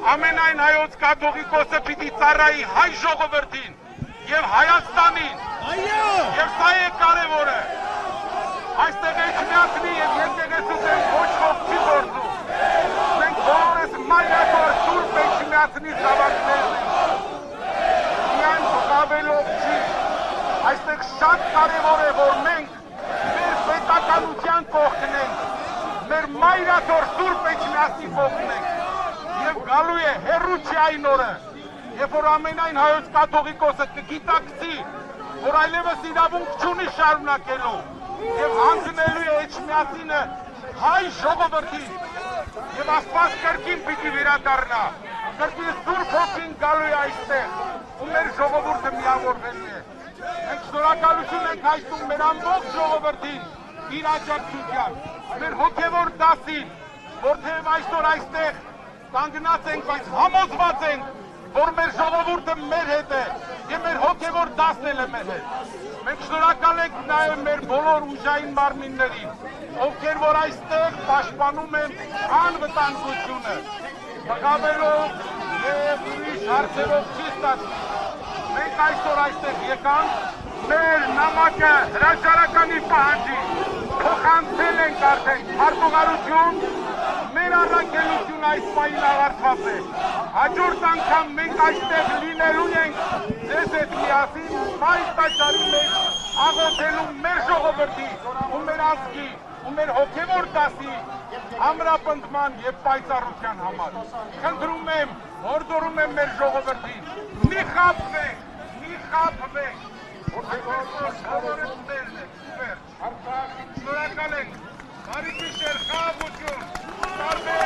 Ամենայն հայոց կաթողիկոսը պիտի ծառայի հայ ժողովրդին եւ Հայաստանին։ Եվ սա է կարևորը։ Այստեղ էջմիածնի եւ եկեղեցու դեմ ոչ ոք չի գործում։ Մենք բոլորս մայրաքոր սուրբ էջմիածնի զավակներն ենք։ Միայն բղավելով չի։ Այստեղ շատ կարևոր է, որ մենք մեր պետականության կողքն ենք, մեր մայրաքոր սուրբ էջմիածնի կողքն ենք։ Եվ գալու է հեռու չի այն օրը, երբ որ ամենայն հայոց կաթողիկոսը կգիտակցի, որ այլևս իրավունք չունի շարունակելու եւ հանձնելու է էջմիածինը հայ ժողովրդին եւ Աստված կրկին պիտի վերադառնա, կրկին Սուրբ Հոգին գալու է այստեղ ու մեր ժողովուրդը միավորվելու է։ Մենք շնորհակալություն ենք հայտնում մեր ամբողջ ժողովրդին իր աջակցության, մեր հոգեվոր դասին, որտեղ այսօր այստեղ կանգնած ենք, բայց համոզված ենք, որ մեր ժողովուրդը մեր հետ է եւ մեր հոգեվոր դասն էլ է մեր հետ։ Մենք շնորհակալ ենք նաեւ մեր բոլոր ուժային մարմիններին, ովքեր որ այստեղ պաշտպանում են անվտանգությունը, բղավելով եւ ուրիշ հարցերով չի ստացվում։ Մենք այսօր այստեղ եկանք մեր նամակը հրաժարականի պահանջի, փոխանցել ենք արդեն հարտուղարություն, մեր առաքելությունը այս պահին ավարտված է։ Հաջորդ անգամ մենք այստեղ լինելու ենք ձեզ հետ միասին այս տաճարի մեջ աղոթելու մեր ժողովրդի ու մեր ազգի ու մեր հոգևոր դասի ամրապնդման եւ պայծառության համար։ Խնդրում եմ, հորդորում եմ մեր ժողովրդին, մի խաբվենք, շնորհակալ ենք, բարի գիշեր, խաղաղություն, տարբեր